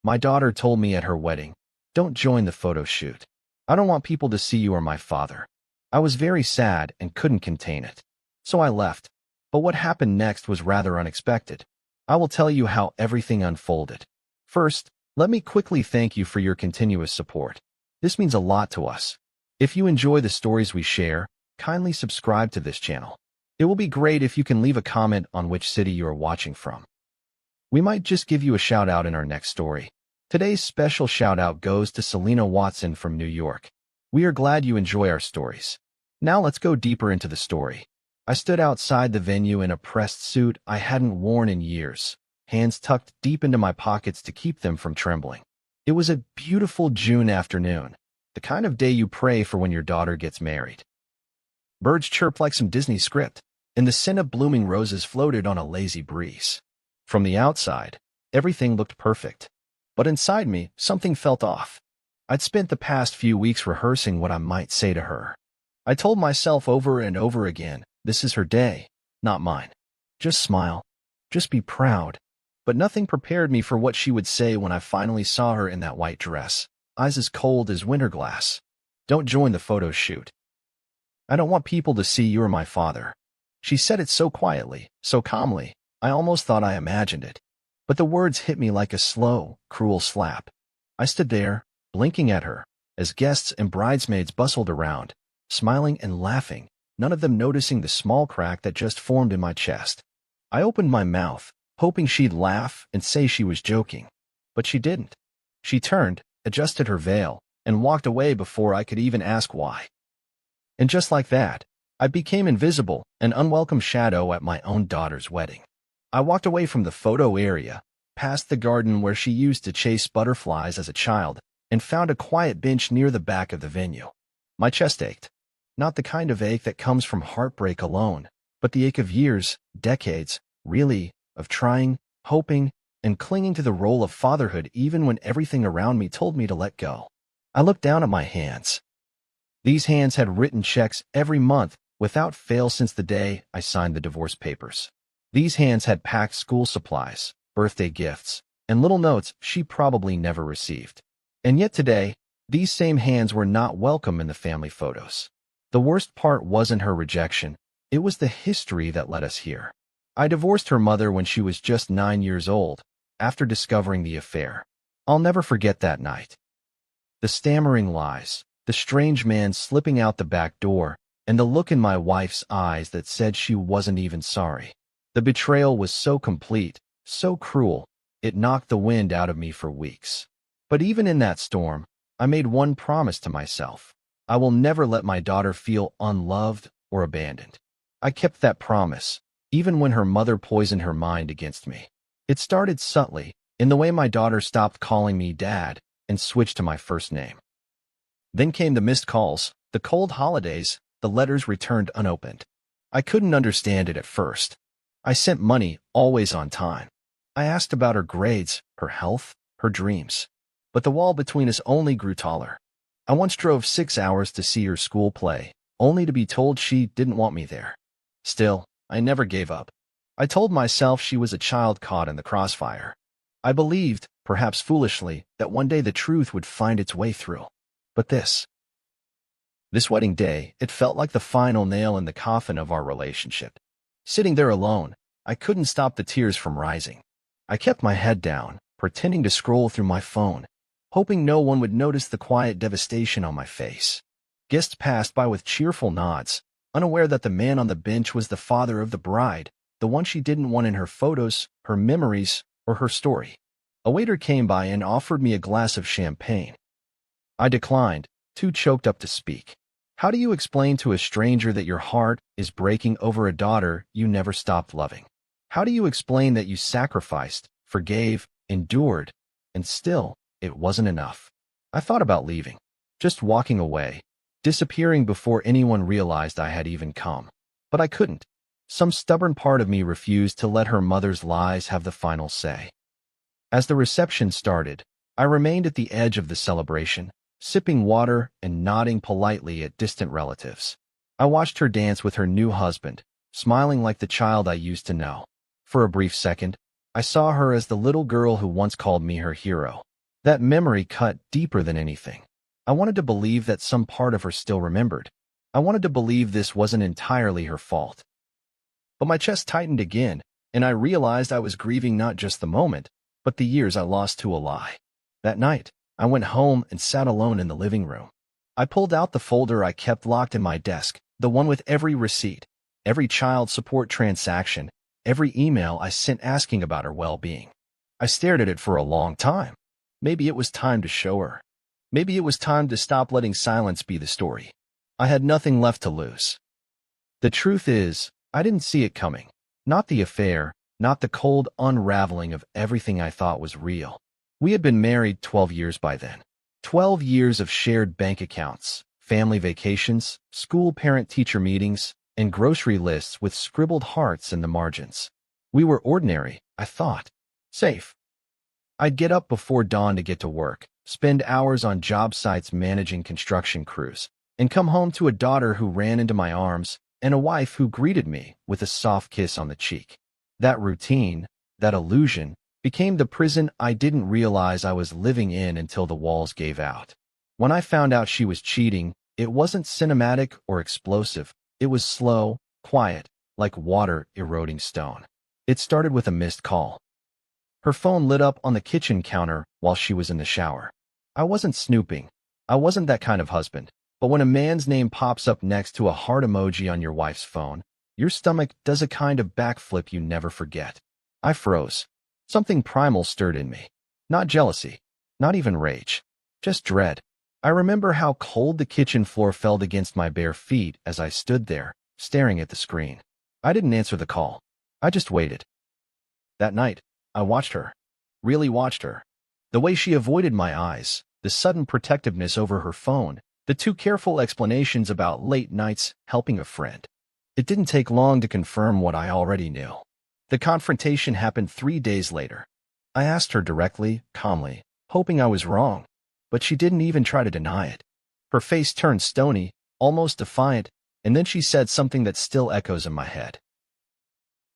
My daughter told me at her wedding, "Don't join the photo shoot. I don't want people to see you or my father." I was very sad and couldn't contain it. So I left. But what happened next was rather unexpected. I will tell you how everything unfolded. First, let me quickly thank you for your continuous support. This means a lot to us. If you enjoy the stories we share, kindly subscribe to this channel. It will be great if you can leave a comment on which city you are watching from. We might just give you a shout out in our next story. Today's special shout out goes to Selena Watson from New York. We are glad you enjoy our stories. Now let's go deeper into the story. I stood outside the venue in a pressed suit I hadn't worn in years, hands tucked deep into my pockets to keep them from trembling. It was a beautiful June afternoon, the kind of day you pray for when your daughter gets married. Birds chirped like some Disney script, and the scent of blooming roses floated on a lazy breeze. From the outside, everything looked perfect. But inside me, something felt off. I'd spent the past few weeks rehearsing what I might say to her. I told myself over and over again, this is her day, not mine. Just smile. Just be proud. But nothing prepared me for what she would say when I finally saw her in that white dress, eyes as cold as winter glass. "Don't join the photo shoot. I don't want people to see you or my father." She said it so quietly, so calmly, I almost thought I imagined it. But the words hit me like a slow, cruel slap. I stood there, blinking at her, as guests and bridesmaids bustled around, smiling and laughing, none of them noticing the small crack that just formed in my chest. I opened my mouth, hoping she'd laugh and say she was joking. But she didn't. She turned, adjusted her veil, and walked away before I could even ask why. And just like that, I became invisible, an unwelcome shadow at my own daughter's wedding. I walked away from the photo area, past the garden where she used to chase butterflies as a child, and found a quiet bench near the back of the venue. My chest ached. Not the kind of ache that comes from heartbreak alone, but the ache of years, decades, really, of trying, hoping, and clinging to the role of fatherhood even when everything around me told me to let go. I looked down at my hands. These hands had written checks every month without fail since the day I signed the divorce papers. These hands had packed school supplies, birthday gifts, and little notes she probably never received. And yet today, these same hands were not welcome in the family photos. The worst part wasn't her rejection, it was the history that led us here. I divorced her mother when she was just 9 years old, after discovering the affair. I'll never forget that night. The stammering lies, the strange man slipping out the back door, and the look in my wife's eyes that said she wasn't even sorry. The betrayal was so complete, so cruel, it knocked the wind out of me for weeks. But even in that storm, I made one promise to myself. I will never let my daughter feel unloved or abandoned. I kept that promise, even when her mother poisoned her mind against me. It started subtly, in the way my daughter stopped calling me Dad and switched to my first name. Then came the missed calls, the cold holidays, the letters returned unopened. I couldn't understand it at first. I sent money, always on time. I asked about her grades, her health, her dreams. But the wall between us only grew taller. I once drove 6 hours to see her school play, only to be told she didn't want me there. Still, I never gave up. I told myself she was a child caught in the crossfire. I believed, perhaps foolishly, that one day the truth would find its way through. But this wedding day, it felt like the final nail in the coffin of our relationship. Sitting there alone, I couldn't stop the tears from rising. I kept my head down, pretending to scroll through my phone, hoping no one would notice the quiet devastation on my face. Guests passed by with cheerful nods, unaware that the man on the bench was the father of the bride, the one she didn't want in her photos, her memories, or her story. A waiter came by and offered me a glass of champagne. I declined, too choked up to speak. How do you explain to a stranger that your heart is breaking over a daughter you never stopped loving? How do you explain that you sacrificed, forgave, endured, and still, it wasn't enough? I thought about leaving, just walking away, disappearing before anyone realized I had even come. But I couldn't. Some stubborn part of me refused to let her mother's lies have the final say. As the reception started, I remained at the edge of the celebration, sipping water and nodding politely at distant relatives. I watched her dance with her new husband, smiling like the child I used to know. For a brief second, I saw her as the little girl who once called me her hero. That memory cut deeper than anything. I wanted to believe that some part of her still remembered. I wanted to believe this wasn't entirely her fault. But my chest tightened again, and I realized I was grieving not just the moment, but the years I lost to a lie. That night, I went home and sat alone in the living room. I pulled out the folder I kept locked in my desk, the one with every receipt, every child support transaction, every email I sent asking about her well-being. I stared at it for a long time. Maybe it was time to show her. Maybe it was time to stop letting silence be the story. I had nothing left to lose. The truth is, I didn't see it coming. Not the affair, not the cold unraveling of everything I thought was real. We had been married 12 years by then. 12 years of shared bank accounts, family vacations, school parent-teacher meetings, and grocery lists with scribbled hearts in the margins. We were ordinary, I thought. Safe. I'd get up before dawn to get to work, spend hours on job sites managing construction crews, and come home to a daughter who ran into my arms and a wife who greeted me with a soft kiss on the cheek. That routine, that illusion, became the prison I didn't realize I was living in until the walls gave out. When I found out she was cheating, it wasn't cinematic or explosive. It was slow, quiet, like water eroding stone. It started with a missed call. Her phone lit up on the kitchen counter while she was in the shower. I wasn't snooping. I wasn't that kind of husband. But when a man's name pops up next to a heart emoji on your wife's phone, your stomach does a kind of backflip you never forget. I froze. Something primal stirred in me. Not jealousy. Not even rage. Just dread. I remember how cold the kitchen floor felt against my bare feet as I stood there, staring at the screen. I didn't answer the call. I just waited. That night, I watched her. Really watched her. The way she avoided my eyes, the sudden protectiveness over her phone, the too careful explanations about late nights helping a friend. It didn't take long to confirm what I already knew. The confrontation happened 3 days later. I asked her directly, calmly, hoping I was wrong, but she didn't even try to deny it. Her face turned stony, almost defiant, and then she said something that still echoes in my head.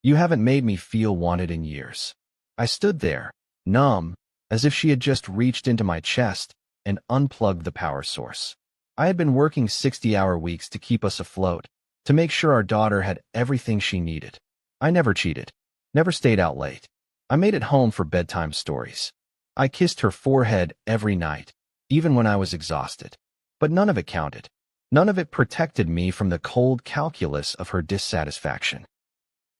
"You haven't made me feel wanted in years." I stood there, numb, as if she had just reached into my chest and unplugged the power source. I had been working 60-hour weeks to keep us afloat, to make sure our daughter had everything she needed. I never cheated, never stayed out late. I made it home for bedtime stories. I kissed her forehead every night, even when I was exhausted. But none of it counted. None of it protected me from the cold calculus of her dissatisfaction.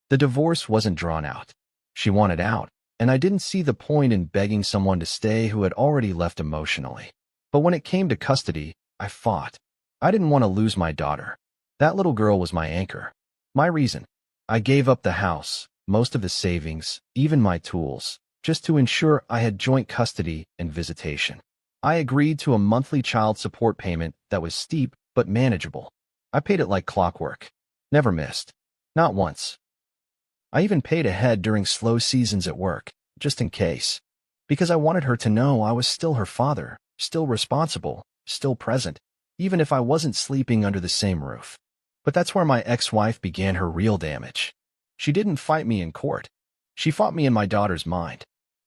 The divorce wasn't drawn out. She wanted out, and I didn't see the point in begging someone to stay who had already left emotionally. But when it came to custody, I fought. I didn't want to lose my daughter. That little girl was my anchor, my reason. I gave up the house, most of the savings, even my tools, just to ensure I had joint custody and visitation. I agreed to a monthly child support payment that was steep but manageable. I paid it like clockwork. Never missed. Not once. I even paid ahead during slow seasons at work, just in case. Because I wanted her to know I was still her father, still responsible, still present, even if I wasn't sleeping under the same roof. But that's where my ex-wife began her real damage. She didn't fight me in court. She fought me in my daughter's mind.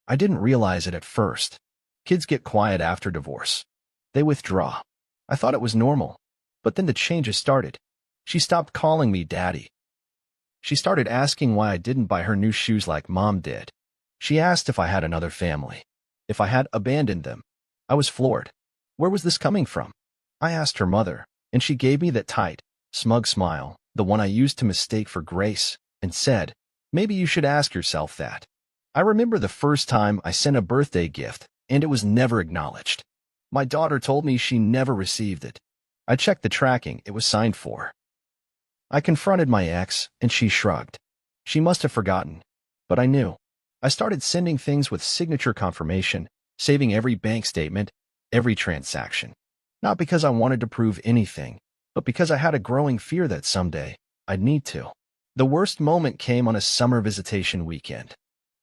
I didn't realize it at first. Kids get quiet after divorce. They withdraw. I thought it was normal. But then the changes started. She stopped calling me daddy. She started asking why I didn't buy her new shoes like mom did. She asked if I had another family, if I had abandoned them. I was floored. Where was this coming from? I asked her mother, and she gave me that tight, smug smile, the one I used to mistake for grace, and said, "Maybe you should ask yourself that." I remember the first time I sent a birthday gift, and it was never acknowledged. My daughter told me she never received it. I checked the tracking, it was signed for. I confronted my ex, and she shrugged. She must have forgotten. But I knew. I started sending things with signature confirmation, saving every bank statement, every transaction. Not because I wanted to prove anything, but because I had a growing fear that someday I'd need to. The worst moment came on a summer visitation weekend.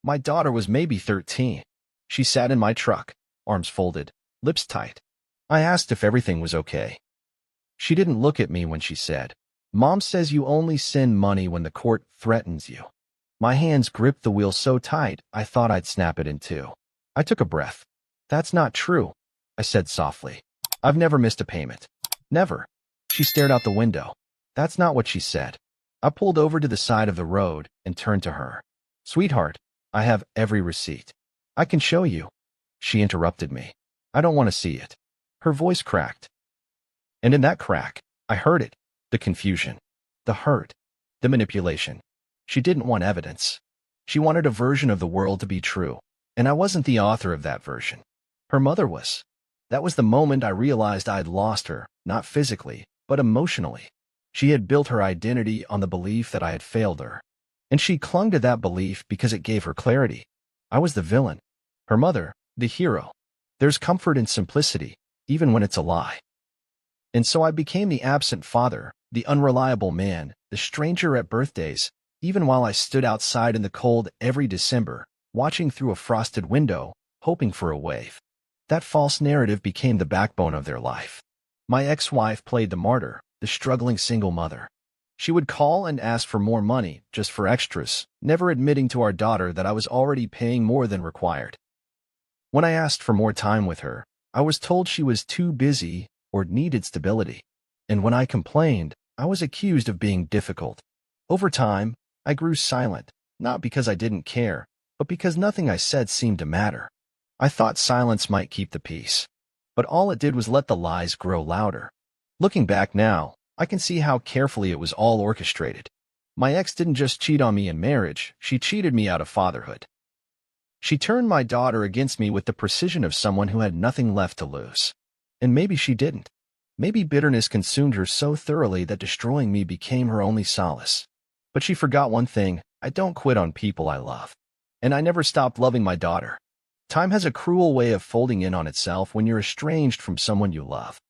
My daughter was maybe 13. She sat in my truck, arms folded, lips tight. I asked if everything was okay. She didn't look at me when she said, "Mom says you only send money when the court threatens you." My hands gripped the wheel so tight I thought I'd snap it in two. I took a breath. That's not true, I said softly. I've never missed a payment. Never. She stared out the window. That's not what she said. I pulled over to the side of the road and turned to her. Sweetheart, I have every receipt. I can show you. She interrupted me. I don't want to see it. Her voice cracked. And in that crack, I heard it. The confusion. The hurt. The manipulation. She didn't want evidence. She wanted a version of the world to be true, and I wasn't the author of that version. Her mother was. That was the moment I realized I'd lost her, not physically, but emotionally. She had built her identity on the belief that I had failed her, and she clung to that belief because it gave her clarity. I was the villain. Her mother, the hero. There's comfort in simplicity, even when it's a lie. And so I became the absent father, the unreliable man, the stranger at birthdays, even while I stood outside in the cold every December, watching through a frosted window, hoping for a wave. That false narrative became the backbone of their life. My ex-wife played the martyr, the struggling single mother. She would call and ask for more money, just for extras, never admitting to our daughter that I was already paying more than required. When I asked for more time with her, I was told she was too busy or needed stability. And when I complained, I was accused of being difficult. Over time, I grew silent, not because I didn't care, but because nothing I said seemed to matter. I thought silence might keep the peace, but all it did was let the lies grow louder. Looking back now, I can see how carefully it was all orchestrated. My ex didn't just cheat on me in marriage, she cheated me out of fatherhood. She turned my daughter against me with the precision of someone who had nothing left to lose. And maybe she didn't. Maybe bitterness consumed her so thoroughly that destroying me became her only solace. But she forgot one thing: I don't quit on people I love. And I never stopped loving my daughter. Time has a cruel way of folding in on itself when you're estranged from someone you love.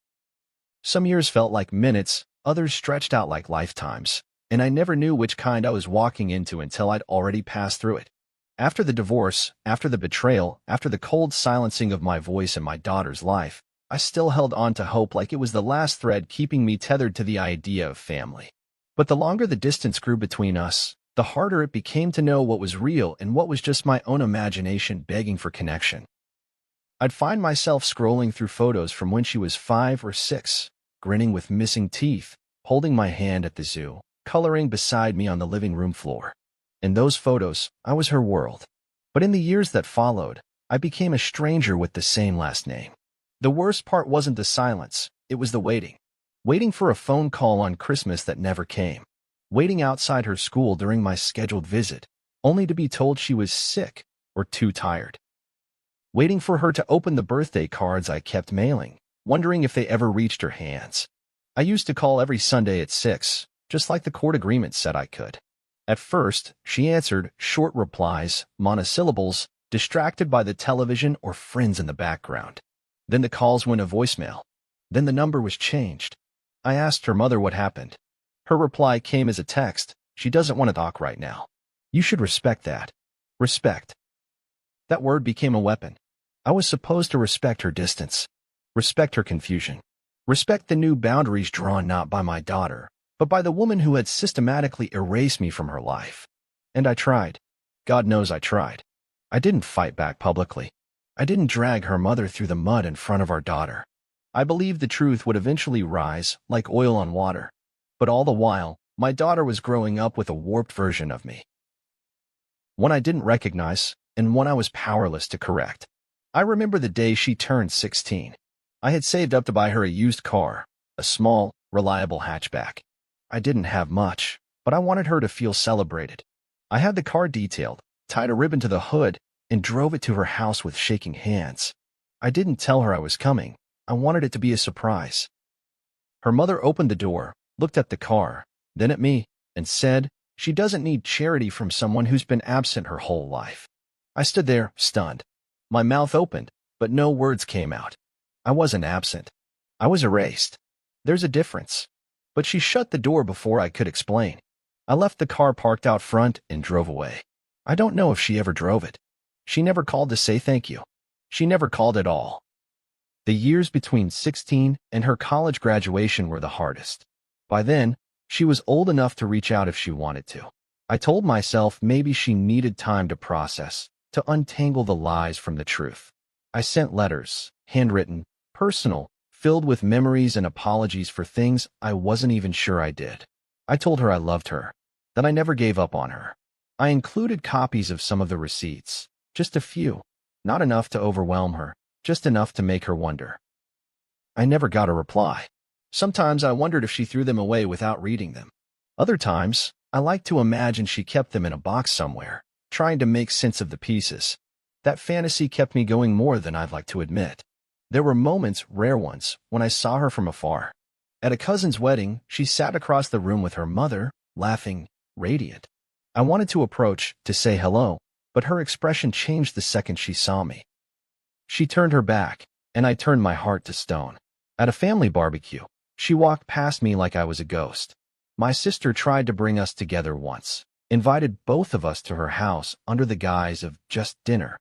Some years felt like minutes, others stretched out like lifetimes, and I never knew which kind I was walking into until I'd already passed through it. After the divorce, after the betrayal, after the cold silencing of my voice in my daughter's life, I still held on to hope like it was the last thread keeping me tethered to the idea of family. But the longer the distance grew between us, the harder it became to know what was real and what was just my own imagination begging for connection. I'd find myself scrolling through photos from when she was 5 or 6, grinning with missing teeth, holding my hand at the zoo, coloring beside me on the living room floor. In those photos, I was her world. But in the years that followed, I became a stranger with the same last name. The worst part wasn't the silence, it was the waiting. Waiting for a phone call on Christmas that never came. Waiting outside her school during my scheduled visit, only to be told she was sick or too tired. Waiting for her to open the birthday cards I kept mailing, wondering if they ever reached her hands. I used to call every Sunday at 6, just like the court agreement said I could. At first, she answered short replies, monosyllables, distracted by the television or friends in the background. Then the calls went to voicemail. Then the number was changed. I asked her mother what happened. Her reply came as a text: she doesn't want to talk right now. You should respect that. Respect. That word became a weapon. I was supposed to respect her distance. Respect her confusion. Respect the new boundaries drawn not by my daughter, but by the woman who had systematically erased me from her life. And I tried. God knows I tried. I didn't fight back publicly. I didn't drag her mother through the mud in front of our daughter. I believed the truth would eventually rise, like oil on water. But all the while, my daughter was growing up with a warped version of me. One I didn't recognize, and one I was powerless to correct. I remember the day she turned 16. I had saved up to buy her a used car, a small, reliable hatchback. I didn't have much, but I wanted her to feel celebrated. I had the car detailed, tied a ribbon to the hood, and drove it to her house with shaking hands. I didn't tell her I was coming. I wanted it to be a surprise. Her mother opened the door, looked at the car, then at me, and said, she doesn't need charity from someone who's been absent her whole life. I stood there, stunned. My mouth opened, but no words came out. I wasn't absent. I was erased. There's a difference. But she shut the door before I could explain. I left the car parked out front and drove away. I don't know if she ever drove it. She never called to say thank you. She never called at all. The years between 16 and her college graduation were the hardest. By then, she was old enough to reach out if she wanted to. I told myself maybe she needed time to process, to untangle the lies from the truth. I sent letters, handwritten, personal, filled with memories and apologies for things I wasn't even sure I did. I told her I loved her, that I never gave up on her. I included copies of some of the receipts, just a few, not enough to overwhelm her, just enough to make her wonder. I never got a reply. Sometimes I wondered if she threw them away without reading them. Other times, I liked to imagine she kept them in a box somewhere, trying to make sense of the pieces. That fantasy kept me going more than I'd like to admit. There were moments, rare ones, when I saw her from afar. At a cousin's wedding, she sat across the room with her mother, laughing, radiant. I wanted to approach, to say hello, but her expression changed the second she saw me. She turned her back, and I turned my heart to stone. At a family barbecue, she walked past me like I was a ghost. My sister tried to bring us together once, invited both of us to her house under the guise of just dinner.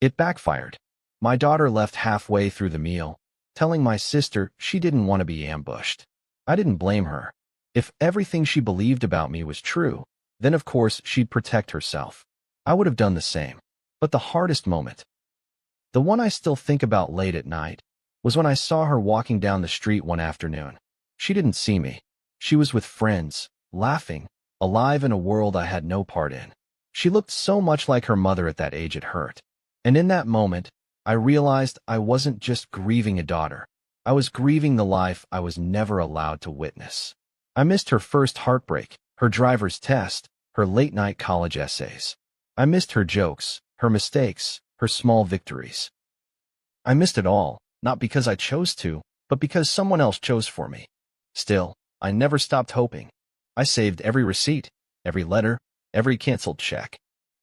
It backfired. My daughter left halfway through the meal, telling my sister she didn't want to be ambushed. I didn't blame her. If everything she believed about me was true, then of course she'd protect herself. I would have done the same. But the hardest moment, the one I still think about late at night, was when I saw her walking down the street one afternoon. She didn't see me. She was with friends, laughing, alive in a world I had no part in. She looked so much like her mother at that age it hurt. And in that moment, I realized I wasn't just grieving a daughter. I was grieving the life I was never allowed to witness. I missed her first heartbreak, her driver's test, her late-night college essays. I missed her jokes, her mistakes, her small victories. I missed it all, not because I chose to, but because someone else chose for me. Still, I never stopped hoping. I saved every receipt, every letter, every canceled check.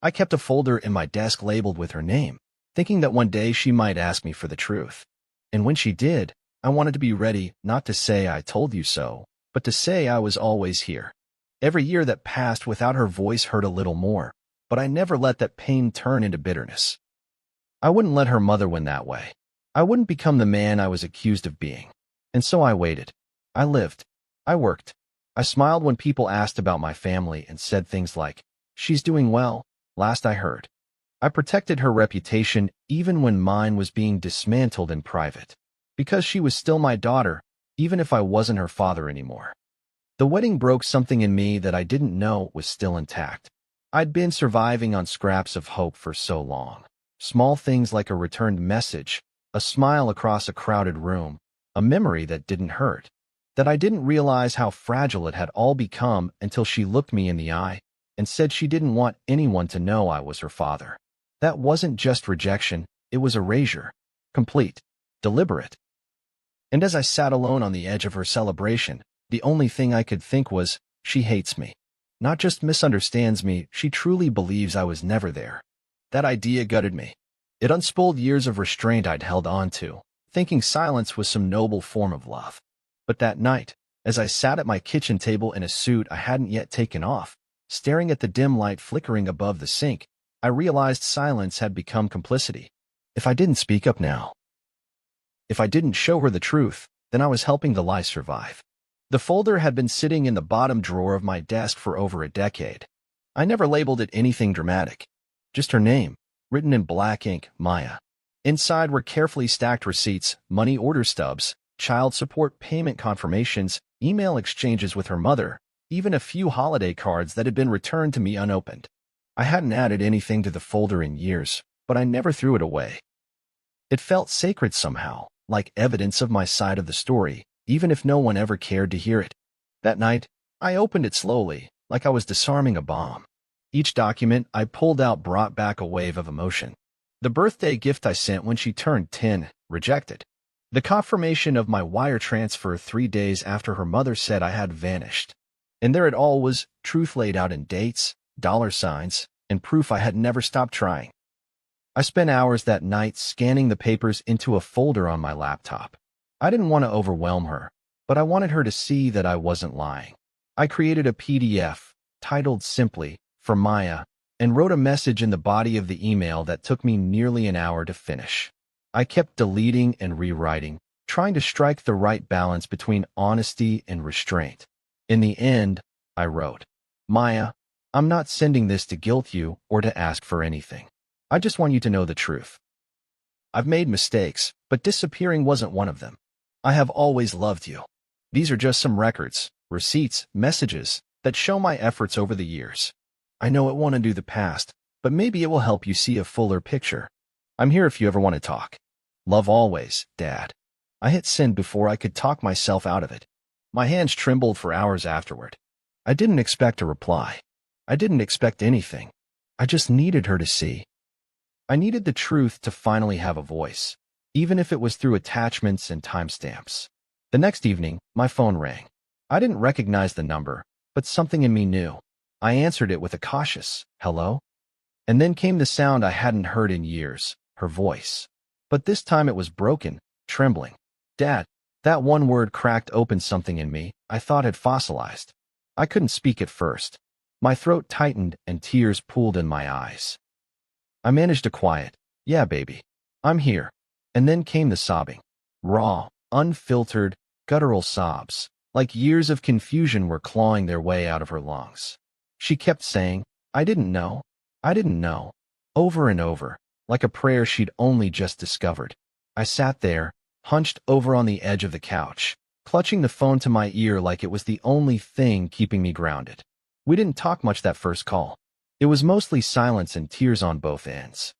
I kept a folder in my desk labeled with her name, thinking that one day she might ask me for the truth. And when she did, I wanted to be ready not to say I told you so, but to say I was always here. Every year that passed without her voice hurt a little more, but I never let that pain turn into bitterness. I wouldn't let her mother win that way. I wouldn't become the man I was accused of being. And so I waited. I lived. I worked. I smiled when people asked about my family and said things like, "She's doing well," last I heard. I protected her reputation even when mine was being dismantled in private. Because she was still my daughter, even if I wasn't her father anymore. The wedding broke something in me that I didn't know was still intact. I'd been surviving on scraps of hope for so long. Small things like a returned message, a smile across a crowded room, a memory that didn't hurt. That I didn't realize how fragile it had all become until she looked me in the eye and said she didn't want anyone to know I was her father. That wasn't just rejection, it was erasure. Complete. Deliberate. And as I sat alone on the edge of her celebration, the only thing I could think was, she hates me. Not just misunderstands me, she truly believes I was never there. That idea gutted me. It unspooled years of restraint I'd held on to, thinking silence was some noble form of love. But that night, as I sat at my kitchen table in a suit I hadn't yet taken off, staring at the dim light flickering above the sink, I realized silence had become complicity. If I didn't speak up now, if I didn't show her the truth, then I was helping the lie survive. The folder had been sitting in the bottom drawer of my desk for over a decade. I never labeled it anything dramatic. Just her name, written in black ink, Maya. Inside were carefully stacked receipts, money order stubs, child support payment confirmations, email exchanges with her mother, even a few holiday cards that had been returned to me unopened. I hadn't added anything to the folder in years, but I never threw it away. It felt sacred somehow, like evidence of my side of the story, even if no one ever cared to hear it. That night, I opened it slowly, like I was disarming a bomb. Each document I pulled out brought back a wave of emotion. The birthday gift I sent when she turned 10, rejected. The confirmation of my wire transfer 3 days after her mother said I had vanished. And there it all was, truth laid out in dates, dollar signs, and proof I had never stopped trying. I spent hours that night scanning the papers into a folder on my laptop. I didn't want to overwhelm her, but I wanted her to see that I wasn't lying. I created a PDF, titled simply, for Maya, and wrote a message in the body of the email that took me nearly an hour to finish. I kept deleting and rewriting, trying to strike the right balance between honesty and restraint. In the end, I wrote, "Maya, I'm not sending this to guilt you or to ask for anything. I just want you to know the truth. I've made mistakes, but disappearing wasn't one of them. I have always loved you. These are just some records, receipts, messages that show my efforts over the years. I know it won't undo the past, but maybe it will help you see a fuller picture. I'm here if you ever want to talk. Love always, Dad. I hit send before I could talk myself out of it. My hands trembled for hours afterward. I didn't expect a reply. I didn't expect anything. I just needed her to see. I needed the truth to finally have a voice, even if it was through attachments and timestamps. The next evening, my phone rang. I didn't recognize the number, but something in me knew. I answered it with a cautious, hello? And then came the sound I hadn't heard in years, her voice. But this time it was broken, trembling. Dad, that one word cracked open something in me I thought had fossilized. I couldn't speak at first. My throat tightened and tears pooled in my eyes. I managed a quiet, yeah, baby, I'm here. And then came the sobbing. Raw, unfiltered, guttural sobs, like years of confusion were clawing their way out of her lungs. She kept saying, I didn't know, over and over, like a prayer she'd only just discovered. I sat there, hunched over on the edge of the couch, clutching the phone to my ear like it was the only thing keeping me grounded. We didn't talk much that first call. It was mostly silence and tears on both ends.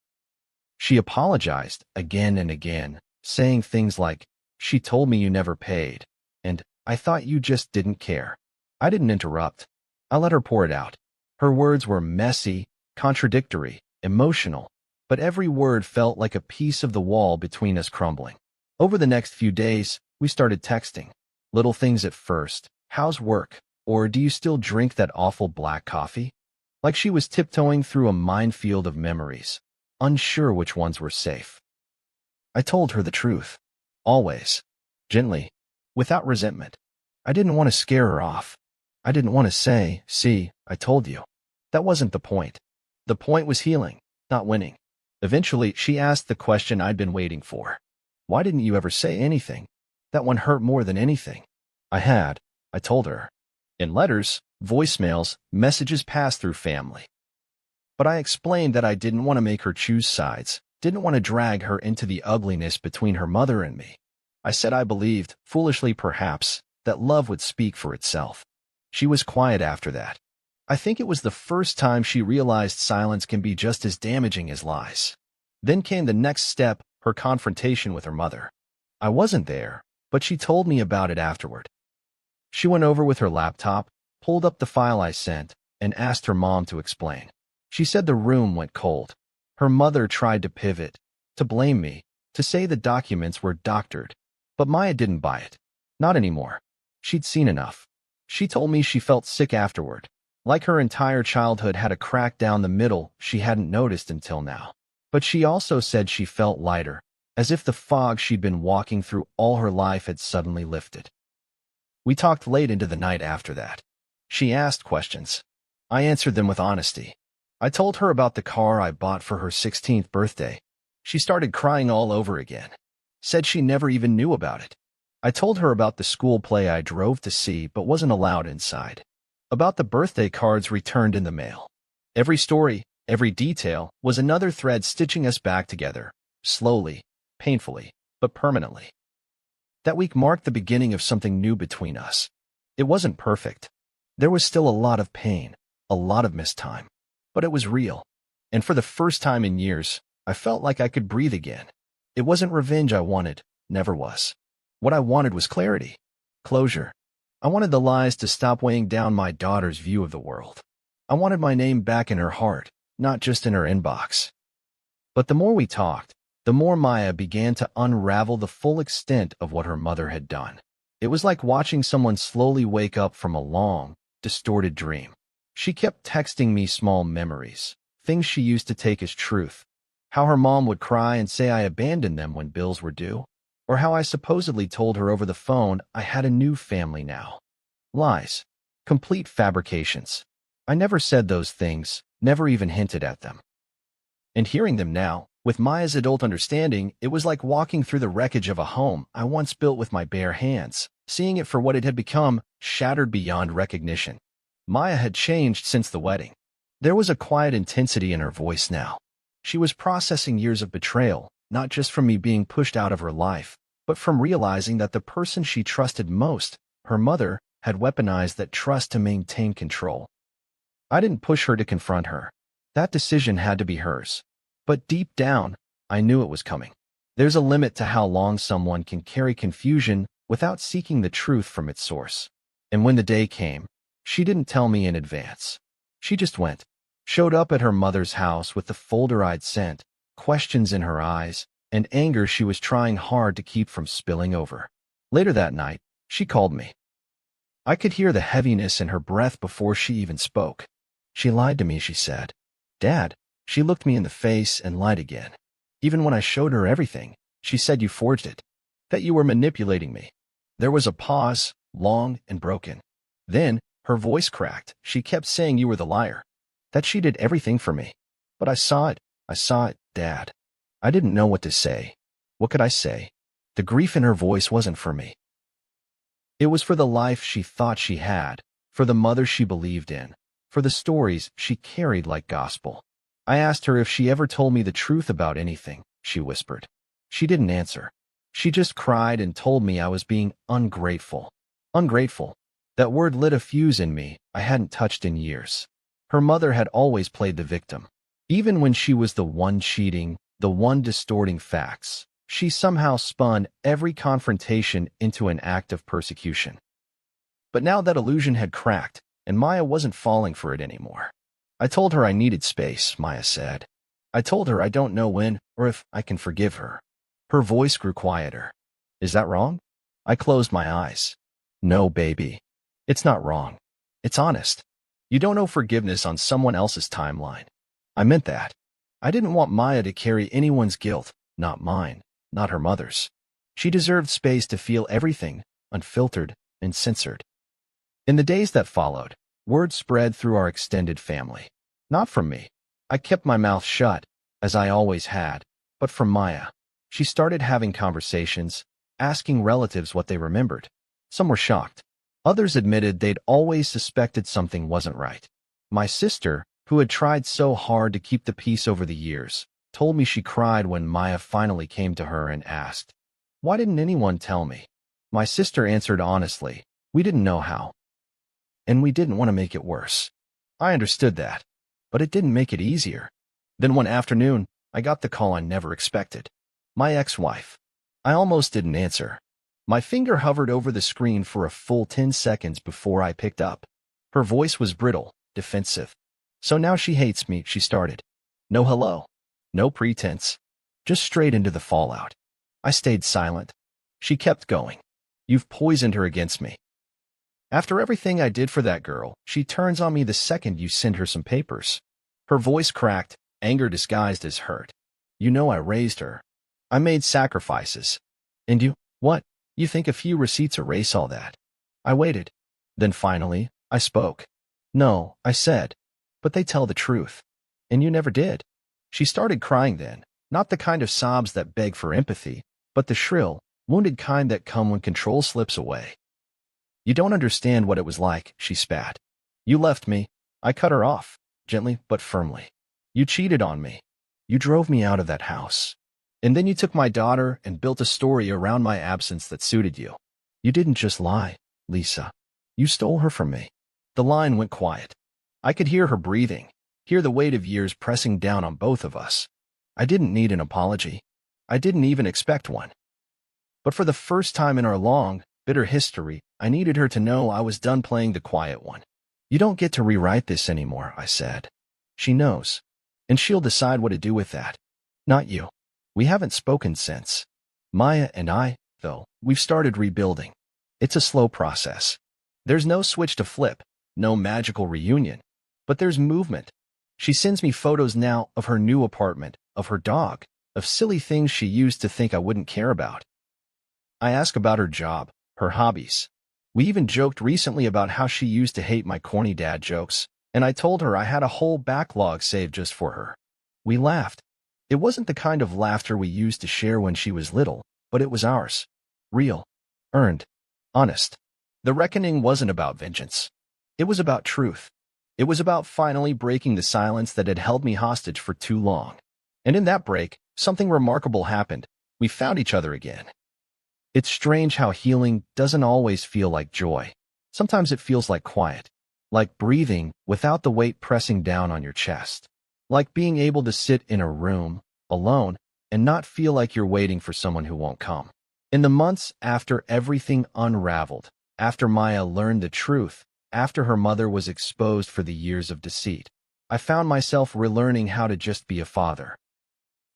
She apologized again and again, saying things like, she told me you never paid, and I thought you just didn't care. I didn't interrupt. I let her pour it out. Her words were messy, contradictory, emotional, but every word felt like a piece of the wall between us crumbling. Over the next few days, we started texting. Little things at first. How's work? Or do you still drink that awful black coffee? Like she was tiptoeing through a minefield of memories, unsure which ones were safe. I told her the truth. Always. Gently. Without resentment. I didn't want to scare her off. I didn't want to say, see, I told you. That wasn't the point. The point was healing, not winning. Eventually, she asked the question I'd been waiting for. Why didn't you ever say anything? That one hurt more than anything. I told her. In letters, voicemails, messages passed through family. But I explained that I didn't want to make her choose sides, didn't want to drag her into the ugliness between her mother and me. I said I believed, foolishly perhaps, that love would speak for itself. She was quiet after that. I think it was the first time she realized silence can be just as damaging as lies. Then came the next step, her confrontation with her mother. I wasn't there, but she told me about it afterward. She went over with her laptop, pulled up the file I sent, and asked her mom to explain. She said the room went cold. Her mother tried to pivot, to blame me, to say the documents were doctored. But Maya didn't buy it. Not anymore. She'd seen enough. She told me she felt sick afterward, like her entire childhood had a crack down the middle she hadn't noticed until now. But she also said she felt lighter, as if the fog she'd been walking through all her life had suddenly lifted. We talked late into the night after that. She asked questions. I answered them with honesty. I told her about the car I bought for her 16th birthday. She started crying all over again. Said she never even knew about it. I told her about the school play I drove to see but wasn't allowed inside. About the birthday cards returned in the mail. Every story, every detail, was another thread stitching us back together, slowly, painfully, but permanently. That week marked the beginning of something new between us. It wasn't perfect. There was still a lot of pain, a lot of missed time. But it was real. And for the first time in years, I felt like I could breathe again. It wasn't revenge I wanted, never was. What I wanted was clarity, closure. I wanted the lies to stop weighing down my daughter's view of the world. I wanted my name back in her heart, not just in her inbox. But the more we talked, the more Maya began to unravel the full extent of what her mother had done. It was like watching someone slowly wake up from a long, distorted dream. She kept texting me small memories, things she used to take as truth. How her mom would cry and say I abandoned them when bills were due, or how I supposedly told her over the phone I had a new family now. Lies. Complete fabrications. I never said those things, never even hinted at them. And hearing them now, with Maya's adult understanding, it was like walking through the wreckage of a home I once built with my bare hands, seeing it for what it had become, shattered beyond recognition. Maya had changed since the wedding. There was a quiet intensity in her voice now. She was processing years of betrayal, not just from me being pushed out of her life, but from realizing that the person she trusted most, her mother, had weaponized that trust to maintain control. I didn't push her to confront her. That decision had to be hers. But deep down, I knew it was coming. There's a limit to how long someone can carry confusion without seeking the truth from its source. And when the day came, she didn't tell me in advance. She just went. Showed up at her mother's house with the folder I'd sent, questions in her eyes, and anger she was trying hard to keep from spilling over. Later that night, she called me. I could hear the heaviness in her breath before she even spoke. She lied to me, she said. Dad, she looked me in the face and lied again. Even when I showed her everything, she said you forged it, that you were manipulating me. There was a pause, long and broken. Then, her voice cracked. She kept saying you were the liar, that she did everything for me. But I saw it, Dad. I didn't know what to say. What could I say? The grief in her voice wasn't for me. It was for the life she thought she had, for the mother she believed in, for the stories she carried like gospel. I asked her if she ever told me the truth about anything, she whispered. She didn't answer. She just cried and told me I was being ungrateful. Ungrateful. That word lit a fuse in me I hadn't touched in years. Her mother had always played the victim. Even when she was the one cheating, the one distorting facts, she somehow spun every confrontation into an act of persecution. But now that illusion had cracked, and Maya wasn't falling for it anymore. I told her I needed space, Maya said. I told her I don't know when or if I can forgive her. Her voice grew quieter. Is that wrong? I closed my eyes. No, baby. It's not wrong. It's honest. You don't owe forgiveness on someone else's timeline. I meant that. I didn't want Maya to carry anyone's guilt, not mine, not her mother's. She deserved space to feel everything, unfiltered and censored. In the days that followed, word spread through our extended family. Not from me. I kept my mouth shut, as I always had, but from Maya. She started having conversations, asking relatives what they remembered. Some were shocked. Others admitted they'd always suspected something wasn't right. My sister, who had tried so hard to keep the peace over the years, told me she cried when Maya finally came to her and asked, "Why didn't anyone tell me?" My sister answered honestly, "We didn't know how. And we didn't want to make it worse." I understood that, but it didn't make it easier. Then one afternoon, I got the call I never expected. My ex-wife. I almost didn't answer. My finger hovered over the screen for a full 10 seconds before I picked up. Her voice was brittle, defensive. "So now she hates me," she started. No hello. No pretense. Just straight into the fallout. I stayed silent. She kept going. "You've poisoned her against me. After everything I did for that girl, she turns on me the second you send her some papers." Her voice cracked, anger disguised as hurt. "You know I raised her. I made sacrifices. And you, what? You think a few receipts erase all that?" I waited. Then finally, I spoke. "No," I said. "But they tell the truth. And you never did." She started crying then, not the kind of sobs that beg for empathy, but the shrill, wounded kind that come when control slips away. "You don't understand what it was like," she spat. "You left me." I cut her off, gently but firmly. "You cheated on me. You drove me out of that house. And then you took my daughter and built a story around my absence that suited you. You didn't just lie, Lisa. You stole her from me." The line went quiet. I could hear her breathing, hear the weight of years pressing down on both of us. I didn't need an apology. I didn't even expect one. But for the first time in our long, bitter history, I needed her to know I was done playing the quiet one. "You don't get to rewrite this anymore," I said. "She knows. And she'll decide what to do with that. Not you. We haven't spoken since. Maya and I, though, we've started rebuilding. It's a slow process. There's no switch to flip, no magical reunion. But there's movement. She sends me photos now of her new apartment, of her dog, of silly things she used to think I wouldn't care about. I ask about her job, her hobbies. We even joked recently about how she used to hate my corny dad jokes, and I told her I had a whole backlog saved just for her. We laughed. It wasn't the kind of laughter we used to share when she was little, but it was ours. Real. Earned. Honest. The reckoning wasn't about vengeance. It was about truth. It was about finally breaking the silence that had held me hostage for too long. And in that break, Something remarkable happened. We found each other again. It's strange how healing doesn't always feel like joy. Sometimes it feels like quiet, like breathing without the weight pressing down on your chest, like being able to sit in a room, alone, and not feel like you're waiting for someone who won't come. In the months after everything unraveled, after Maya learned the truth, after her mother was exposed for the years of deceit, I found myself relearning how to just be a father.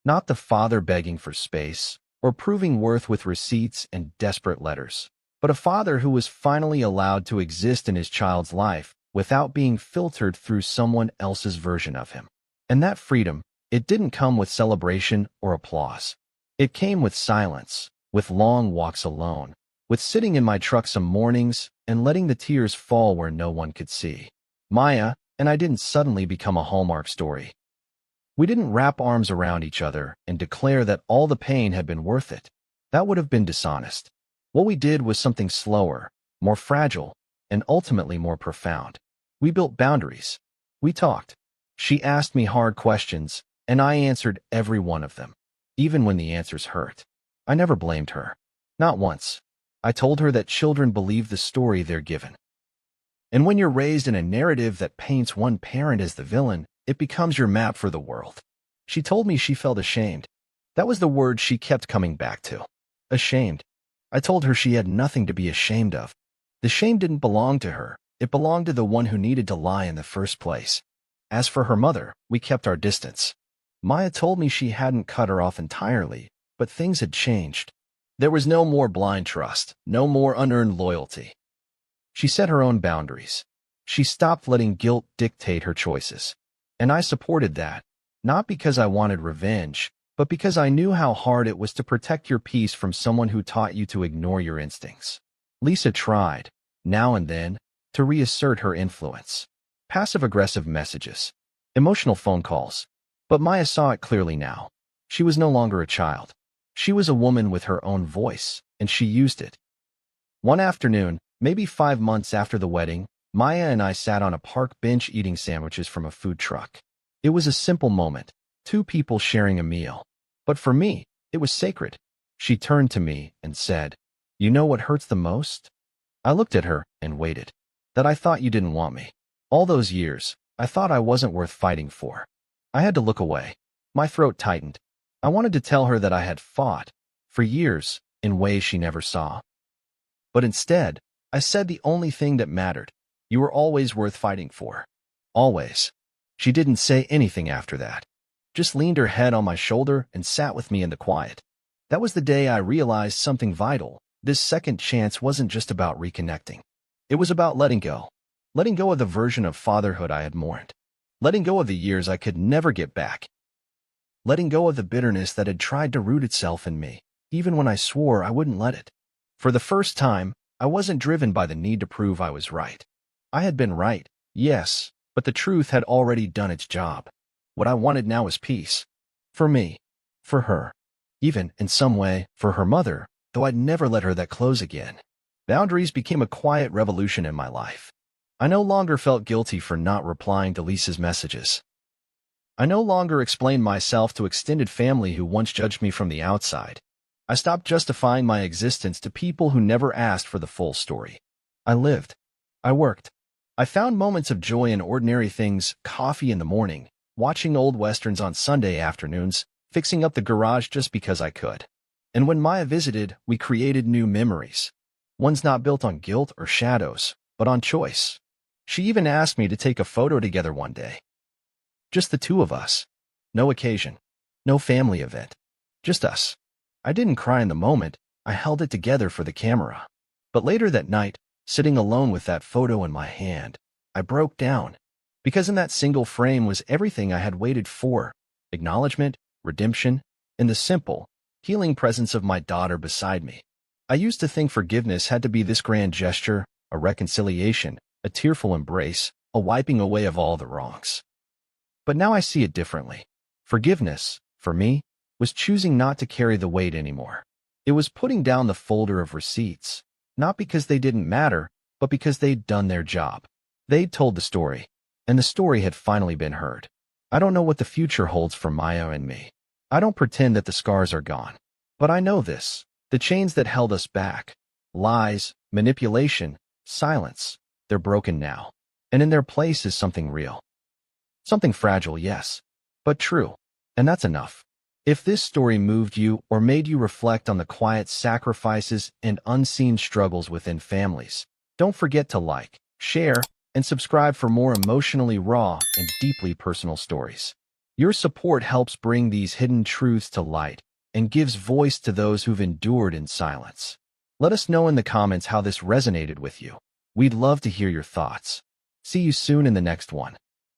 Not the father begging for space, or proving worth with receipts and desperate letters, but a father who was finally allowed to exist in his child's life without being filtered through someone else's version of him. And that freedom, it didn't come with celebration or applause. It came with silence, with long walks alone, with sitting in my truck some mornings and letting the tears fall where no one could see. Maya and I didn't suddenly become a Hallmark story. We didn't wrap arms around each other and declare that all the pain had been worth it. That would have been dishonest. What we did was something slower, more fragile, and ultimately more profound. We built boundaries. We talked. She asked me hard questions, and I answered every one of them, even when the answers hurt. I never blamed her. Not once. I told her that children believe the story they're given. And when you're raised in a narrative that paints one parent as the villain, it becomes your map for the world. She told me she felt ashamed. That was the word she kept coming back to. Ashamed. I told her she had nothing to be ashamed of. The shame didn't belong to her. It belonged to the one who needed to lie in the first place. As for her mother, we kept our distance. Maya told me she hadn't cut her off entirely, but things had changed. There was no more blind trust, no more unearned loyalty. She set her own boundaries. She stopped letting guilt dictate her choices. And I supported that, not because I wanted revenge, but because I knew how hard it was to protect your peace from someone who taught you to ignore your instincts. Lisa tried, now and then, to reassert her influence. Passive-aggressive messages, emotional phone calls. But Maya saw it clearly now. She was no longer a child. She was a woman with her own voice, and she used it. One afternoon, maybe 5 months after the wedding, Maya and I sat on a park bench eating sandwiches from a food truck. It was a simple moment, two people sharing a meal. But for me, it was sacred. She turned to me and said, "You know what hurts the most?" I looked at her and waited. That I thought you didn't want me. All those years, I thought I wasn't worth fighting for. I had to look away. My throat tightened. I wanted to tell her that I had fought, for years, in ways she never saw. But instead, I said the only thing that mattered. You were always worth fighting for. Always. She didn't say anything after that. Just leaned her head on my shoulder and sat with me in the quiet. That was the day I realized something vital. This second chance wasn't just about reconnecting. It was about letting go. Letting go of the version of fatherhood I had mourned. Letting go of the years I could never get back. Letting go of the bitterness that had tried to root itself in me, even when I swore I wouldn't let it. For the first time, I wasn't driven by the need to prove I was right. I had been right, yes, but the truth had already done its job. What I wanted now was peace. For me. For her. Even, in some way, for her mother, though I'd never let her that close again. Boundaries became a quiet revolution in my life. I no longer felt guilty for not replying to Lisa's messages. I no longer explained myself to extended family who once judged me from the outside. I stopped justifying my existence to people who never asked for the full story. I lived. I worked. I found moments of joy in ordinary things, coffee in the morning, watching old westerns on Sunday afternoons, fixing up the garage just because I could. And when Maya visited, we created new memories. Ones not built on guilt or shadows, but on choice. She even asked me to take a photo together one day. Just the two of us. No occasion. No family event. Just us. I didn't cry in the moment. I held it together for the camera. But later that night, sitting alone with that photo in my hand, I broke down. Because in that single frame was everything I had waited for. Acknowledgement, redemption, and the simple, healing presence of my daughter beside me. I used to think forgiveness had to be this grand gesture, a reconciliation, a tearful embrace, a wiping away of all the wrongs. But now I see it differently. Forgiveness, for me, was choosing not to carry the weight anymore. It was putting down the folder of receipts, not because they didn't matter, but because they'd done their job. They'd told the story, and the story had finally been heard. I don't know what the future holds for Maya and me. I don't pretend that the scars are gone. But I know this. The chains that held us back, lies, manipulation, silence, they're broken now. And in their place is something real. Something fragile, yes, but true. And that's enough. If this story moved you or made you reflect on the quiet sacrifices and unseen struggles within families, don't forget to like, share, and subscribe for more emotionally raw and deeply personal stories. Your support helps bring these hidden truths to light and gives voice to those who've endured in silence. Let us know in the comments how this resonated with you. We'd love to hear your thoughts. See you soon in the next one.